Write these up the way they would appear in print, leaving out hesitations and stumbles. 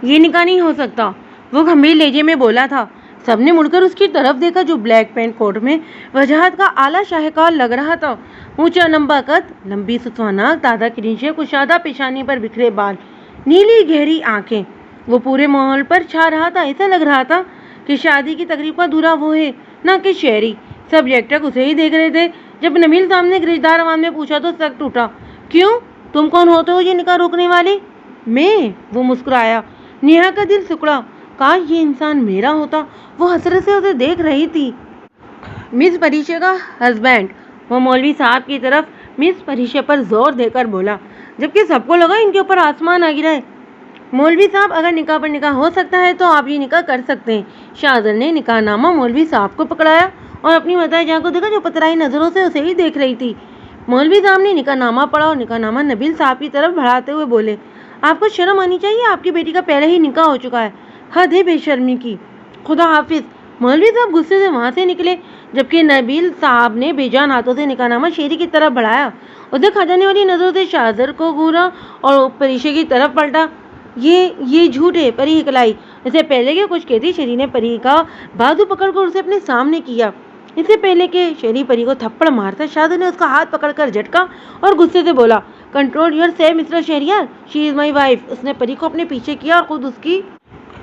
یہ نکاح نہیں ہو سکتا، وہ گمبھیر لہجے میں بولا تھا۔ سب نے مڑ کر اس کی طرف دیکھا جو بلیک پینٹ کوٹ میں وجاہت کا اعلیٰ شاہکار لگ رہا تھا۔ اونچا لمبا قد، لمبی ستواناک تازہ کرنچیں، کشادہ پیشانی پر بکھرے بال، نیلی گہری آنکھیں۔ وہ پورے ماحول پر چھا رہا تھا۔ ایسا لگ رہا تھا کہ شادی کی تقریب کا دورہ وہ ہے، نہ کہ شہری۔ سب یکٹک اسے ہی دیکھ رہے تھے۔ جب نبیل صاحب نے گرجدار آواز میں پوچھا تو سر ٹوٹا۔ کیوں؟ تم کون ہوتے ہو یہ نکاح روکنے والے؟ میں؟ وہ مسکرایا۔ نیہا کا دل سکڑا۔ کاش یہ انسان میرا ہوتا۔ وہ حسرت سے اسے دیکھ رہی تھی۔ مس پریشا کا ہسبینڈ، وہ مولوی صاحب کی طرف مس پریشا پر زور دے کر بولا، جبکہ سب کو لگا ان کے اوپر آسمان آ گرا ہے۔ مولوی صاحب، اگر نکاح پر نکاح ہو سکتا ہے تو آپ یہ نکاح کر سکتے ہیں۔ شاہزر نے نکاح نامہ مولوی صاحب کو پکڑایا اور اپنی مداح جان کو دیکھا جو پترائی نظروں سے اسے ہی دیکھ رہی تھی۔ مولوی صاحب نے نکاح نامہ پڑھا اور نکاح نامہ نبیل صاحب کی طرف بڑھاتے ہوئے بولے، آپ کو شرم آنی چاہیے، آپ کی بیٹی کا پہلے ہی نکاح ہو چکا ہے، حد ہے بے شرمی کی۔ خدا حافظ۔ مولوی صاحب غصے سے وہاں سے نکلے، جبکہ نبیل صاحب نے بے جان ہاتھوں سے نکاح نامہ شیری کی طرف بڑھایا۔ اسے کھا جانے والی نظروں سے شاہزر کو گھورا اور پریشا کی طرف پلٹا۔ یہ جھوٹ ہے، پری ہکلائی۔ اسے پہلے کہ کچھ کہتی، شیری نے پری کا بازو پکڑ کر اسے اپنے سامنے کیا۔ اس سے پہلے کہ شیری پری کو تھپڑ مارتا، شاہزر نے اس کا ہاتھ پکڑ کر جھٹکا اور غصے سے بولا، control yourself mister Shehryar, she is my wife. اس نے پری کو اپنے پیچھے کیا اور خود اس کی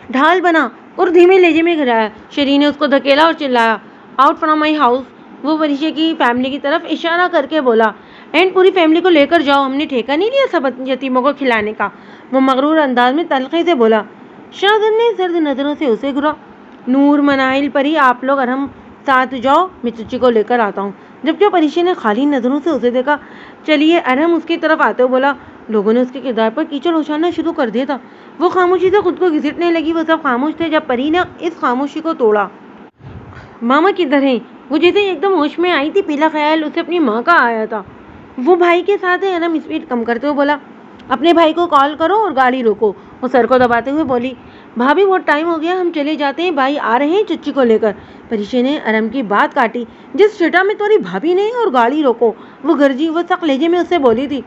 ڈھال بنا اور دھیمے لہجے میں گرایا۔ شیری نے اس کو دھکیلا اور چلایا، آؤٹ فرام مائی ہاؤس۔ وہ پریشا کی فیملی کی طرف اشارہ کر کے بولا، اینڈ پوری فیملی کو لے کر جاؤ، ہم نے ٹھیکہ نہیں لیا سب یتیموں کو کھلانے کا۔ وہ مغرور انداز میں تلخی سے بولا۔ شاہزر نے سرد نظروں سے اسے گھورا۔ نور، منائل، پری، آپ لوگ ارحم ساتھ جاؤ، میں چچی کو لے کر آتا ہوں۔ جبکہ پریشا نے خالی نظروں سے اسے دیکھا۔ چلیے۔ ارحم اس کی طرف آتے ہوئے بولا۔ لوگوں نے اس کے کردار پر کیچڑ اچھالنا شروع کر دیا تھا۔ وہ خاموشی سے خود کو گھسیٹنے لگی۔ وہ سب خاموش تھے جب پری نے اس خاموشی کو توڑا۔ ماما کدھر ہیں؟ وہ جیسے ایک دم ہوش میں آئی تھی۔ پہلا خیال اسے اپنی ماں کا آیا تھا۔ وہ بھائی کے ساتھ ہے۔ ارحم اسپیڈ کم کرتے ہوئے بولا، اپنے بھائی کو کال کرو اور گاڑی روکو۔ وہ سر کو دباتے ہوئے بولی، بھابھی بہت ٹائم ہو گیا، ہم چلے جاتے ہیں، بھائی آ رہے ہیں چچی کو لے کر۔ پریشا نے ارحم کی بات کاٹی، جس چھٹا میں تمہاری بھابھی نہیں اور گاڑی روکو، وہ گرجی۔ وہ سخت لہجے میں اس سے بولی تھی۔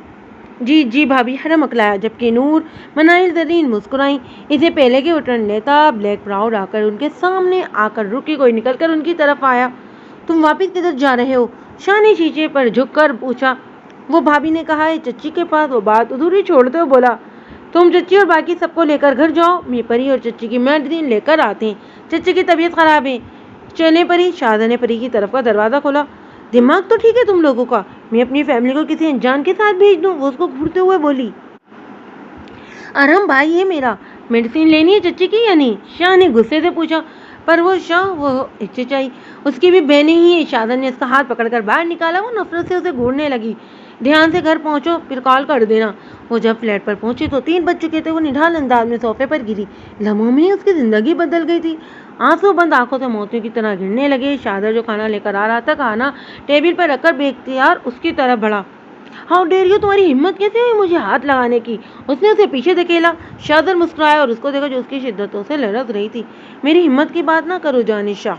جی جی بھابھی، ارحم اکلایا، جبکہ نور، منائل، زرین مسکرائیں۔ اسے پہلے کہ وہ ٹرن لیتا، بلیک پراؤڈ آ کر ان کے سامنے آ کر رکی، کوئی نکل کر ان کی طرف آیا۔ تم واپس کدھر جا رہے ہو؟ شاہ نے شیشے پر جھک کر پوچھا۔ وہ بھابھی نے کہا ہے چچی کے پاس۔ وہ بات ادھوری چھوڑتے ہوئے بولا، تم چچی اور باقی سب کو لے کر گھر جاؤ، میں پری اور چچی کی میڈیسن لے کر آتے ہیں، چچی کی طبیعت خراب ہے۔ چلیں پری۔ شاہزادہ نے پری کی طرف کا دروازہ کھولا۔ دماغ تو ٹھیک ہے تم لوگوں کا، میں اپنی فیملی کو کسی انجان کے ساتھ بھیج دوں؟ وہ اس کو گھورتے ہوئے بولی۔ ارحم بھائی ہے میرا، میڈیسن لینی ہے چچی کی یا نہیں؟ شاہ نے غصے سے پوچھا۔ پر وہ شاہ، وہ ہچکچائی، اس کی بھی بہنیں ہی ہیں۔ شاہزادہ نے اس کا ہاتھ پکڑ کر باہر نکالا۔ وہ نفرت سے اسے گھورنے لگی۔ دھیان سے گھر پہنچو، پھر کال کر دینا۔ وہ جب فلیٹ پر پہنچی تو 3 بج چکے تھے۔ وہ نڈھال انداز میں صوفے پر گری۔ لمحوں میں اس کی زندگی بدل گئی تھی۔ آنسو بند آنکھوں سے موتیوں کی طرح گرنے لگے۔ شاہزادہ جو کھانا لے کر آ رہا تھا، کھانا ٹیبل پر رکھ کر بے اختیار اس کی طرف بڑھا۔ ہاؤ ڈیئر یو، تمہاری ہمت کیسے ہوئی مجھے ہاتھ لگانے کی؟ اس نے اسے پیچھے دھکیلا۔ شاہزادہ مسکرایا اور اس کو دیکھا جو اس کی شدتوں سے لرز رہی تھی۔ میری ہمت کی بات نہ کرو جانشاہ،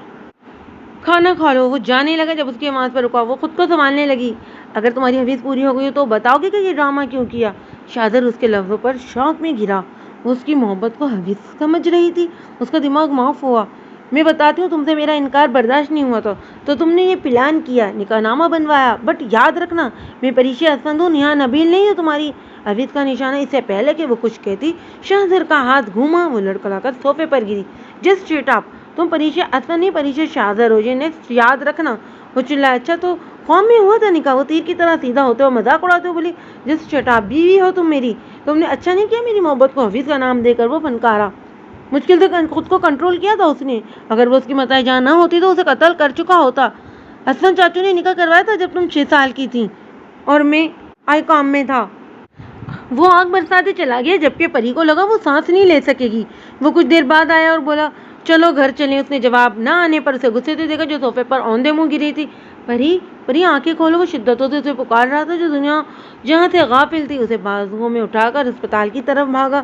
کھانا کھا لو۔ وہ جانے لگا جب اس کی آواز پر رکا۔ وہ خود کو سنبھالنے لگی۔ اگر تمہاری حویث پوری ہو گئی تو بتاؤ گے کہ یہ ڈرامہ کیوں کیا؟ شاہزادہ اس کے لفظوں پر شوق میں گرا۔ وہ اس کی محبت کو حویث سمجھ رہی تھی۔ اس کا دماغ معاف ہوا۔ میں بتاتی ہوں، تم سے میرا انکار برداشت نہیں ہوا تھا تو تم نے یہ پلان کیا، نکاح نامہ بنوایا، بٹ یاد رکھنا میں پریشا اسفند ہوں، یہاں نبیل نہیں ہے تمہاری حویث کا نشانہ۔ اس سے پہلے کہ وہ کچھ کہتی، شاہزر کا ہاتھ گھوما۔ وہ لڑکھڑا کر صوفے پر گری۔ جسٹ شٹ اپ، تم پریشا اسفند نہیں، پریشا شاہزر ہو، یہ نیکسٹ یاد رکھنا۔ وہ چلایا، اچھا تو قوم میں ہوا تھا نکاح؟ وہ تیر کی طرح سیدھا ہوتے ہوئے مذاق اڑاتے ہوئے بولی، جسٹ شٹ اپ، بیوی ہو تم میری، تم نے اچھا نہیں کیا میری محبت کو حویث کا نام دے کر۔ وہ فنکارا، مشکل سے خود کو کنٹرول کیا تھا اس نے۔ اگر وہ اس کی متاع جان نہ ہوتی تو اسے قتل کر چکا ہوتا۔ اسفند چاچو نے نکاح کروایا تھا جب تم 6 سال کی تھی اور میں آئی کام میں تھا۔ وہ آگ برساتے چلا گیا، جبکہ پری کو لگا وہ سانس نہیں لے سکے گی۔ وہ کچھ دیر بعد آیا اور بولا، چلو گھر چلیں۔ اس نے جواب نہ آنے پر اسے غصے سے دیکھا جو صوفے پر اوندے منہ گری تھی۔ پری آنکھیں کھولو۔ وہ شدتوں سے اسے پکار رہا تھا جو دنیا جہاں سے غافل تھی۔ اسے بازوؤں میں اٹھا کر اسپتال کی طرف بھاگا۔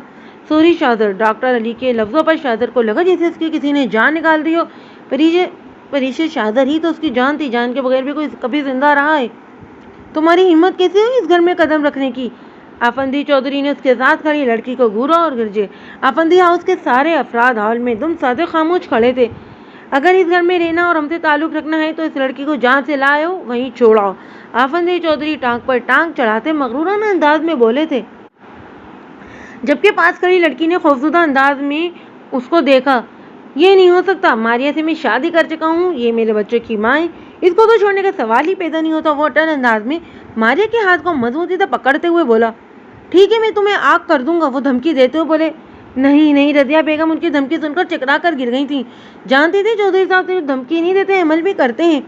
سوری شاہزر، ڈاکٹر علی کے لفظوں پر شاہزر کو لگا جیسے اس کی کسی نے جان نکال دی ہو۔ پریشا شاہزر ہی تو اس کی جان تھی، جان کے بغیر بھی کوئی کبھی زندہ رہا ہے؟ تمہاری ہمت کیسے ہوئی اس گھر میں قدم رکھنے کی؟ آفندی چودھری نے اس کے ساتھ کھڑی لڑکی کو گھورا اور گرجے۔ آفندی ہاؤس کے سارے افراد ہال میں دم سادے خاموش کھڑے تھے۔ اگر اس گھر میں رہنا اور ہم سے تعلق رکھنا ہے تو اس لڑکی کو جہاں سے لائے ہو وہیں چھوڑاؤ۔ آفندی چودھری ٹانگ پر ٹانگ چڑھاتے مغرورانہ انداز میں بولے تھے، جبکہ پاس کھڑی لڑکی نے خوفزدہ انداز میں اس کو دیکھا۔ یہ نہیں ہو سکتا، ماریا سے میں شادی کر چکا ہوں، یہ میرے بچوں کی ماں ہے، اس کو تو چھوڑنے کا سوال ہی پیدا نہیں ہوتا۔ وہ اٹل انداز میں ماریا کے ہاتھ کو مضبوطی سے پکڑتے ہوئے بولا، ٹھیک ہے میں تمہیں آگ کر دوں گا۔ وہ دھمکی دیتے ہوئے بولے، نہیں نہیں۔ رضیہ بیگم ان کی دھمکی سن کر چکرا کر گر گئی تھیں۔ جانتی تھی چودھری صاحب صرف دھمکی نہیں دیتے، عمل بھی کرتے ہیں۔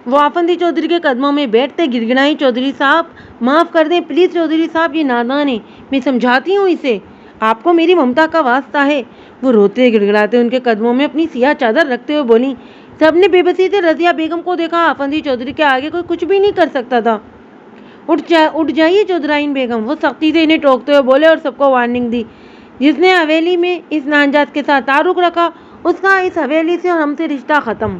وہ آفندی چودھری کے قدموں میں بیٹھتے گڑگڑائی، چودھری صاحب معاف کر دیں، پلیز چودھری صاحب، یہ نادان ہے، میں سمجھاتی ہوں اسے، آپ کو میری ممتا کا واسطہ ہے۔ وہ روتے گڑگڑاتے ان کے قدموں میں اپنی سیاہ چادر رکھتے ہوئے بولی۔ سب نے بے بسی سے رضیہ بیگم کو دیکھا۔ آفندی چودھری کے آگے کوئی کچھ بھی نہیں کر سکتا تھا۔ اٹھ جائیے چودھرائن بیگم، وہ سختی سے انہیں ٹوکتے ہوئے بولے اور سب کو وارننگ دی، جس نے حویلی میں اس نانجات کے ساتھ تعلق رکھا اس کا اس حویلی سے اور ہم سے رشتہ ختم۔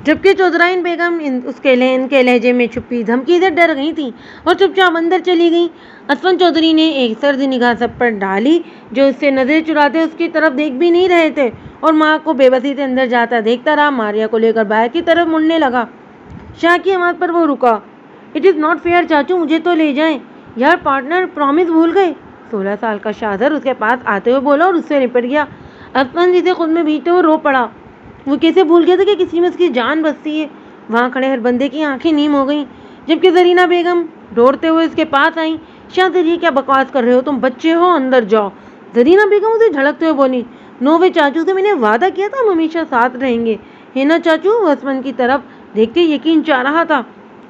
جبکہ چودھرائن بیگم ان کے لہجے میں چھپی دھمکی سے ڈر گئی تھیں اور چپ چاپ اندر چلی گئیں۔ اسفند چودھری نے ایک سرد نگاہ سب پر ڈالی جو اس سے نظریں چراتے اس کی طرف دیکھ بھی نہیں رہے تھے، اور ماں کو بے بسی سے اندر جاتا دیکھتا رہا۔ ماریا کو لے کر باہر کی طرف مڑنے لگا۔ شاہ کی آواز پر وہ رکا۔ اٹ از ناٹ فیئر چاچو، مجھے تو لے جائیں۔ یار پارٹنر، پرامس بھول گئے؟ 16 سال کا شاہزر اس کے پاس آتے ہوئے بولا اور اس سے لپٹ گیا۔ اسفند جسے خود میں بھیجتے ہوئے رو پڑا۔ وہ کیسے بھول گیا تھا کہ کسی میں اس کی جان بستی ہے؟ وہاں کھڑے ہر بندے کی آنکھیں نیم ہو گئیں، جبکہ زرینہ بیگم دوڑتے ہوئے اس کے پاس آئیں۔ شاہزر، یہ کیا بکواس کر رہے ہو؟ تم بچے ہو، اندر جاؤ۔ زرینہ بیگم اسے جھڑکتے ہوئے بولی، نو وے چاچو، سے میں نے وعدہ کیا تھا ہم ہمیشہ ساتھ رہیں گے، ہے نا چاچو؟ وہ اسفند کی طرف دیکھتے یقین چاہ رہا تھا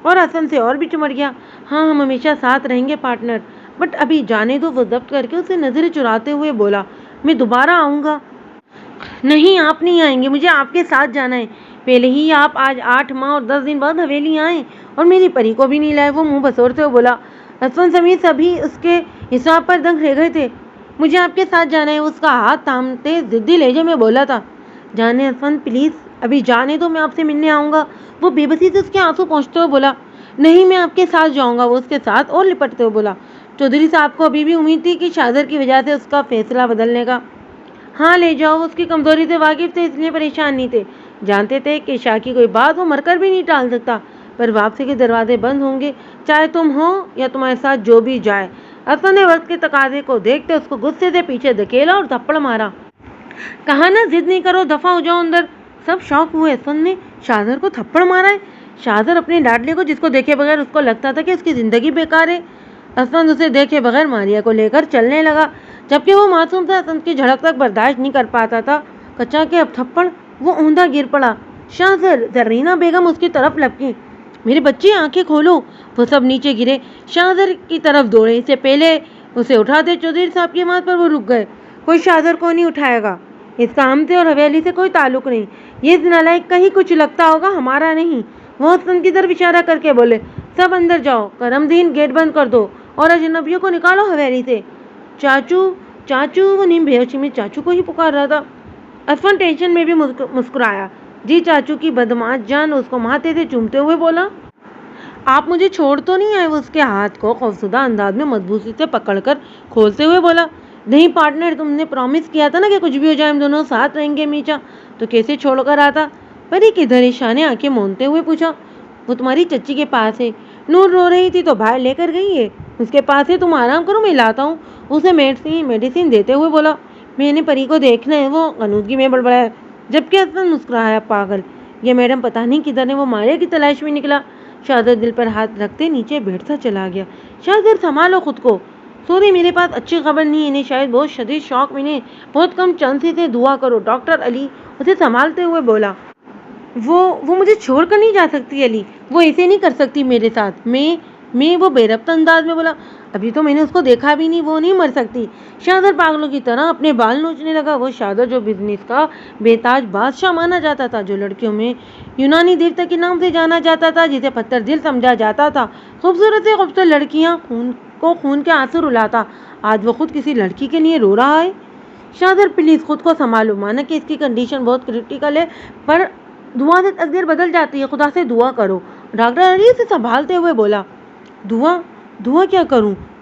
اور اسفند سے اور بھی چمٹ گیا۔ ہاں ہم ہمیشہ ساتھ رہیں گے پارٹنر، بٹ ابھی جانے دو۔ وہ ضبط کر کے اسے نظریں چراتے ہوئے بولا، میں دوبارہ آؤں گا۔ نہیں آپ نہیں آئیں گے، مجھے آپ کے ساتھ جانا ہے۔ پہلے ہی آپ آج 8 ماہ اور 10 دن بعد حویلی آئے اور میری پری کو بھی نہیں لائے۔ وہ منہ بسورتے ہوئے بولا۔ اسفند سمیت سبھی اس کے حساب پر دنگ رہ گئے تھے۔ مجھے آپ کے ساتھ جانا ہے، اس کا ہاتھ تھامتے ضدی لہجے میں بولا تھا۔ جانے اسفند پلیز، ابھی جانے دو، میں آپ سے ملنے آؤں گا۔ وہ بے بسی سے اس کے آنسو پہنچتے ہوئے بولا، نہیں میں آپ کے ساتھ جاؤں گا۔ وہ اس کے ساتھ اور لپٹتے ہوئے بولا۔ چودھری صاحب کو ابھی بھی امید تھی کہ شاہزر کی وجہ سے اس کا فیصلہ بدلنے کا۔ ہاں لے جاؤ۔ وہ اس کی کمزوری سے واقف تھے، اس لیے پریشان نہیں تھے۔ جانتے تھے کہ شاہ کی کوئی بات وہ مر کر بھی نہیں ٹال سکتا، پر واپسی کے دروازے بند ہوں گے، چاہے تم ہو یا تمہارے ساتھ جو بھی جائے۔ اسفند نے وقت کے تقاضے کو دیکھتے اس کو غصے سے پیچھے دھکیلا اور تھپڑ مارا۔ کہا نا ضد نہیں کرو، دفع ہو جاؤ اندر۔ سب شوق ہوئے، اسفند نے شاہزر کو تھپڑ مارا ہے؟ شاہزر اپنے لاڈلے کو جس کو دیکھے بغیر اس کو لگتا تھا کہ اس کی زندگی بیکار ہے۔ اسفند اسے دیکھے بغیر ماریا کو لے کر چلنے لگا، جبکہ وہ معصوم تھا، اسفند کی جھڑک تک برداشت نہیں کر پاتا تھا۔ کچا کے اب تھپڑ، وہ اوندا گر پڑا۔ شاہزر! زرینہ بیگم اس کی طرف لپکی، میرے بچے آنکھیں کھولو۔ وہ سب نیچے گرے، شاہزر کی طرف دوڑے، اس سے پہلے اسے اٹھاتے چودھری صاحب کی آواز پر وہ رک گئے۔ کوئی شاہزر کو نہیں اٹھائے گا، اس کا ہم سے اور حویلی سے کوئی تعلق نہیں، یہ نالائق کہیں کچھ لگتا ہوگا، ہمارا نہیں۔ وہ اسفند کی طرف اشارہ کر کے بولے، سب اندر جاؤ، کرم دین گیٹ بند کر دو اور اجنبیوں کو نکالو حویلی سے۔ چاچو چاچو، وہ نیم بے ہوشی میں چاچو کو ہی پکار رہا تھا۔ اسفند ٹینشن میں بھی مسکرایا، جی چاچو کی بدمعاش جان، اس کو ماتھے سے چومتے ہوئے بولا، آپ مجھے چھوڑ تو نہیں آئے؟ وہ اس کے ہاتھ کو خوفزدہ انداز میں مضبوطی سے پکڑ کر کھولتے ہوئے بولا، نہیں پارٹنر، تم نے پرامس کیا تھا نا کہ کچھ بھی ہو جائے ہم دونوں ساتھ رہیں گے ہمیشہ، تو کیسے چھوڑ کر آتا؟ پری کدھر ہے؟ شاہ نے آنکھیں مونتے ہوئے پوچھا۔ وہ تمہاری چچی کے پاس ہے، نور رو رہی تھی تو باہر لے کر گئی ہے، اس کے پاس ہے، تم آرام کرو میں لاتا ہوں۔ اسے میڈیسن دیتے ہوئے بولا، میں نے پری کو دیکھنا ہے۔ وہ غنودگی میں بڑبڑایا، جبکہ اسفند مسکرایا، پاگل، یہ میڈم پتہ نہیں کدھر ہے۔ وہ ماریا کی تلاش میں نکلا۔ شاہزر دل پر ہاتھ رکھتے نیچے بیٹھتا چلا گیا۔ شاہزر سنبھالو خود کو۔ سوری میرے پاس اچھی خبر نہیں ہے، انہیں شاید بہت شدید شوق ملے، بہت کم چانسز سے دعا کرو۔ ڈاکٹر علی اسے سنبھالتے ہوئے بولا، وہ مجھے چھوڑ کر نہیں جا سکتی علی، وہ ایسے نہیں کر سکتی میرے ساتھ۔ میں وہ بے ربط انداز میں بولا، ابھی تو میں نے اس کو دیکھا بھی نہیں، وہ نہیں مر سکتی۔ شاہزر پاگلوں کی طرح اپنے بال نوچنے لگا۔ وہ شاہزر جو بزنس کا بے تاج بادشاہ مانا جاتا تھا، جو لڑکیوں میں یونانی دیوتا کے نام سے جانا جاتا تھا، جسے پتھر دل سمجھا جاتا تھا، خوبصورت سے خوبصورت لڑکیاں خون کے آنسو رلاتا، آج وہ خود کسی لڑکی کے لیے رو رہا ہے۔ شاہزر پلیز خود کو سنبھالو، مانا کہ اس کی کنڈیشن بہت کریٹیکل ہے، پر دعا سے تقدیر بدل جاتی ہے، خدا سے دعا کرو۔ ڈاکٹر علی اسے سنبھالتے ہوئے بولا، دعا کیا کروں؟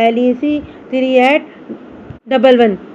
LEC 3811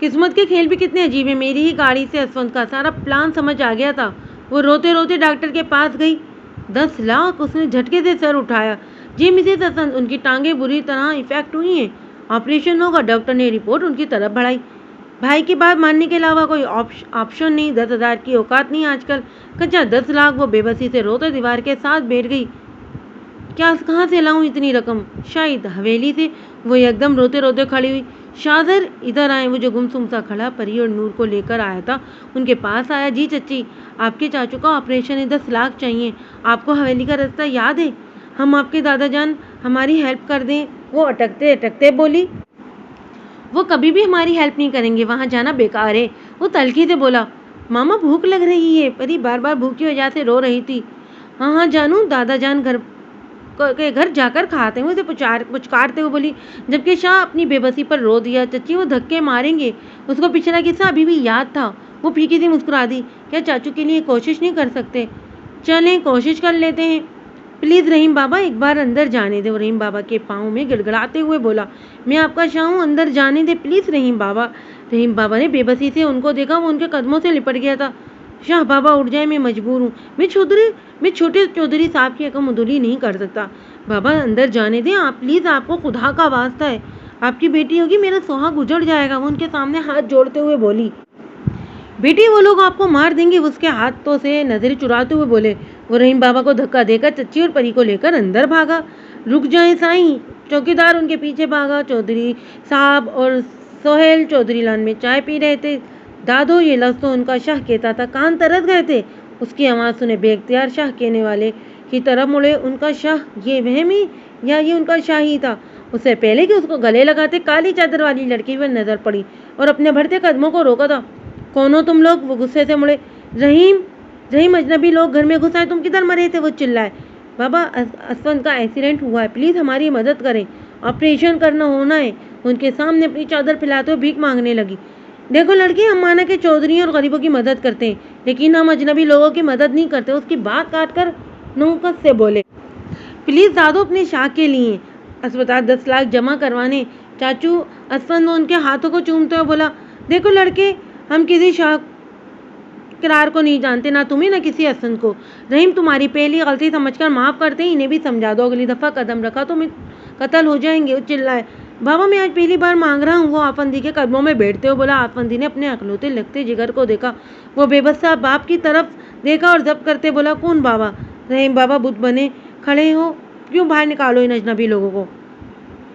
قسمت کے کھیل بھی کتنے عجیب ہیں، میری ہی گاڑی سے اسفند کا سارا پلان سمجھ آ گیا تھا۔ وہ روتے روتے ڈاکٹر کے پاس گئی۔ 10 لاکھ! اس نے جھٹکے سے سر اٹھایا۔ جی مسز اسفند، ان کی ٹانگیں بری طرح افیکٹ ہوئی ہیں، آپریشن ہوگا۔ ڈاکٹر نے رپورٹ ان کی طرف بڑھائی۔ بھائی کی بات ماننے کے علاوہ کوئی آپشن نہیں، 10,000 کی اوقات نہیں آج کل۔ کچا 10 لاکھ! وہ بے بسی سے روتے دیوار کے ساتھ بیٹھ گئی۔ کہاں سے لاؤں اتنی رقم؟ شاید حویلی سے۔ وہ ایک دم روتے روتے کھڑی ہوئی۔ شاہزر ادھر آئے۔ وہ جو گمسم سا کھڑا پری اور نور کو لے کر آیا تھا ان کے پاس آیا۔ جی چچی، آپ کے چاچو کا آپریشن ہے، 10 لاکھ چاہیے۔ آپ کو حویلی کا راستہ یاد ہے؟ ہم آپ کے دادا جان ہماری ہیلپ کر دیں۔ وہ اٹکتے اٹکتے بولی۔ وہ کبھی بھی ہماری ہیلپ نہیں کریں گے، وہاں جانا بیکار ہے۔ وہ تلخی سے بولا۔ ماما بھوک لگ رہی ہے۔ پری بار بار بھوک کی وجہ سے رو رہی تھی۔ ہاں جانو، دادا جان گھر جا کر کھاتے ہیں، اسے پچکارتے ہوئے بولی، جبکہ شاہ اپنی بے بسی پر رو دیا۔ چچی وہ دھکے ماریں گے۔ اس کو پچھلا قصہ ابھی بھی یاد تھا۔ وہ پھیکی سی مسکرا دی۔ کیا چاچو کے لیے کوشش نہیں کر سکتے؟ چلیں کوشش کر لیتے ہیں۔ پلیز رحیم بابا ایک بار اندر جانے دے۔ رحیم بابا کے پاؤں میں گڑگڑاتے ہوئے بولا، میں آپ کا شاہ ہوں، اندر جانے دے پلیز رحیم بابا۔ رحیم بابا نے بے بسی سے ان کو دیکھا۔ وہ ان کے قدموں سے لپٹ گیا تھا۔ شاہ بابا اٹھ جائے، میں مجبور ہوں، میں چھوٹے چودھری صاحب کی حکم عدولی نہیں کر سکتا۔ بابا اندر جانے دیں آپ پلیز، آپ کو خدا کا واسطہ ہے، آپ کی بیٹی ہوگی، میرا سہاگ اجڑ جائے گا۔ وہ ان کے سامنے ہاتھ جوڑتے ہوئے بولی۔ بیٹی وہ لوگ آپ کو مار دیں گے۔ اس کے ہاتھوں سے نظریں چراتے ہوئے بولے۔ وہ رحیم بابا کو دھکا دے کر چچی اور پری کو لے کر اندر بھاگا۔ رک جائیں سائیں! چوکیدار ان کے پیچھے بھاگا۔ چودھری صاحب اور سہیل چودھری لان میں چائے پی رہے تھے۔ دادو، یہ لفظ تو ان کا شاہ کہتا تھا، کان ترس گئے تھے۔ اس کی آواز سنے بے اختیار شاہ کہنے والے کی طرف مڑے۔ ان کا شاہ یہ وہم ہی یا یہ ان کا شاہ ہی تھا؟ اس سے پہلے کہ اس کو گلے لگاتے کالی چادر والی لڑکی پر نظر پڑی اور اپنے بڑھتے قدموں کو روکا تھا۔ کون ہو تم لوگ؟ وہ غصے سے مڑے۔ رحیم، اجنبی لوگ گھر میں گھس آئے، تم کدھر مرے تھے؟ وہ چلائے۔ بابا اسفند کا ایکسیڈنٹ ہوا ہے، پلیز ہماری مدد کریں، آپریشن ہونا ہے۔ ان کے سامنے اپنی چادر پھیلاتے ہوئے بھیک مانگنے لگی۔ دیکھو لڑکی، ہم مانا کہ چودھریوں اور غریبوں کی مدد کرتے ہیں، لیکن ہم اجنبی لوگوں کی مدد نہیں کرتے۔ اس کی بات کاٹ کر نوکت سے بولے، پلیز دادو اپنے شاہ کے لیے اسپتال 10 لاکھ جمع کروانے۔ چاچو اسفند، وہ ان کے ہاتھوں کو چومتے ہوئے بولا، دیکھو لڑکے، ہم کسی شاہ کرار کو نہیں جانتے، نہ تمہیں نہ کسی اسفند کو۔ رحیم، تمہاری پہلی غلطی سمجھ کر معاف کرتے ہیں، انہیں بھی سمجھا دو، اگلی دفعہ قدم رکھا تو میں قتل ہو جائیں گے۔ وہ چلائے۔ بابا میں آج پہلی بار مانگ رہا ہوں۔ وہ آفندی کے قدموں میں بیٹھتے ہوئے بولا۔ آفندی نے اپنے اکلوتے لگتے جگر کو دیکھا۔ وہ بے بس باپ کی طرف دیکھا اور ضبط کرتے بولا، کون بابا؟ رحیم بابا بت بنے کھڑے ہو، کیوں باہر نکالو ان اجنبی لوگوں کو؟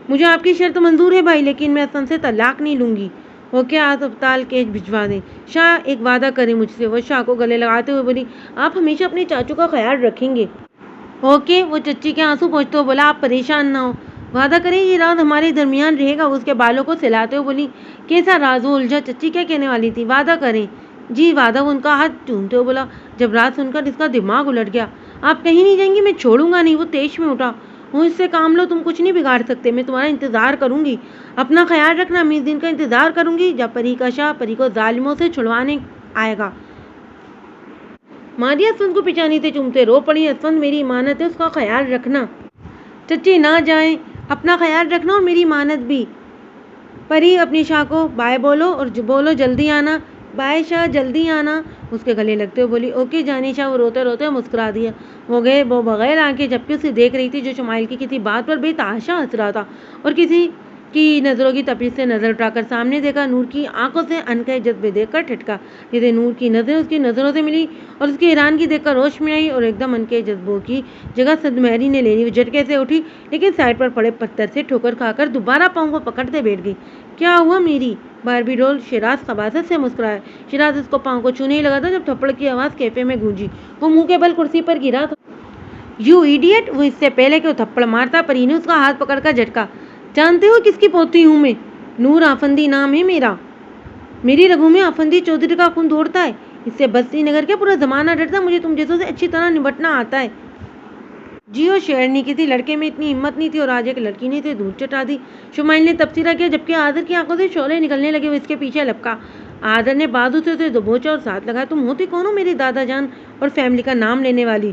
مجھے آپ کی شرط منظور ہے بھائی، لیکن میں اسفند سے طلاق نہیں لوں گی۔ وہ کیا اسپتال کیش بھجوا دیں؟ شاہ ایک وعدہ کریں مجھ سے۔ وہ شاہ کو گلے لگاتے ہوئے بولی، آپ ہمیشہ اپنے چاچو کا خیال رکھیں گے؟ اوکے۔ وہ چچی کے آنسو پوچھتے ہوئے بولا، آپ پریشان نہ ہو، وعدہ کریں یہ راز ہمارے درمیان رہے گا۔ اس کے بالوں کو سلاتے ہوئے بولی، کیسا راز؟ وہ الجھا۔ چچی کیا کہنے والی تھی؟ وعدہ کریں؟ جی وعدہ۔ وہ ان کا ہاتھ چومتے ہوئے بولا۔ جب راز سن کر اس کا دماغ الٹ گیا۔ آپ کہیں نہیں جائیں گی؟ میں چھوڑوں گا نہیں۔ وہ تیش میں اٹھا۔ وہ اس سے کام لو، تم کچھ نہیں بگاڑ سکتے، میں تمہارا انتظار کروں گی، اپنا خیال رکھنا، میں اس دن کا انتظار کروں گی جب پری کا شاہ پری کو ظالموں سے چھڑوانے آئے گا۔ ماریا اسفند کو پچانی سے چومتے رو پڑی۔ اسفند میری امانت ہے، اس کا خیال رکھنا۔ چچی نہ جائیں، اپنا خیال رکھنا اور میری امانت بھی۔ پری اپنی شاہ کو بائے بولو اور بولو جلدی آنا۔ بائے شاہ، جلدی آنا۔ اس کے گلے لگتے ہوئے بولی، اوکے جانی شاہ۔ وہ روتے روتے مسکرا دیا۔ وہ گئے، وہ بغیر آنکھیں جھپکے اسے دیکھ رہی تھی، جو شمائل کی کسی بات پر بے تحاشا ہنس رہا تھا، اور کسی کی نظروں کی تپش سے نظر اٹھا کر سامنے دیکھا۔ نور کی آنکھوں سے انکھے جذبے دیکھ کر ٹھٹکا، جسے نور کی نظریں اس کی نظروں سے ملی اور اس کی حیرانگی دیکھ کر ہوش میں آئی، اور ایک دم انکے جذبوں کی جگہ صدمہری نے لے لی۔ وہ جھٹکے سے اٹھی، لیکن سائڈ پر پڑے پتھر سے ٹھوکر کھا کر دوبارہ پاؤں کو پکڑتے بیٹھ گئی۔ کیا ہوا میری باربی ڈول؟ شیراز خباثت سے مسکرایا۔ شیراز اس کو پاؤں کو چھونے ہی لگا تھا جب تھپڑ کی آواز کیفے میں گونجی۔ وہ منہ کے بل کرسی پر گرا تھا۔ You idiot! وہ اس سے پہلے کہ وہ تھپڑ مارتا، پری نے اس کا ہاتھ پکڑ کر جھٹکا۔ جانتے ہو کس کی پوتی ہوں میں؟ نور آفندی نام ہے میرا۔ میری رگوں میں آفندی چودھری کا خون دوڑتا ہے، اس سے بستی نگر کیا پورا زمانہ ڈرتا ہے۔ مجھے تم جیسوں سے اچھی طرح نمٹنا آتا ہے۔ جیو شیرنی، کسی لڑکے میں اتنی ہمت نہیں تھی اور آج ایک لڑکی نے اسے دودھ چٹا دی۔ شمائل نے تبصرہ کیا، جبکہ آدر کی آنکھوں سے شعلے نکلنے لگے۔ وہ اس کے پیچھے لپکا۔ آدر نے بازو سے اسے دبوچا اور ساتھ لگایا، تم ہوتی کون ہو میرے دادا جان اور فیملی کا نام لینے والی؟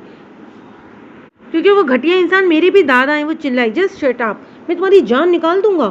کیونکہ وہ گھٹیا انسان میرے بھی دادا ہیں۔ وہ چلائی، جسٹ شٹ اپ، میں تمہاری جان نکال دوں گا۔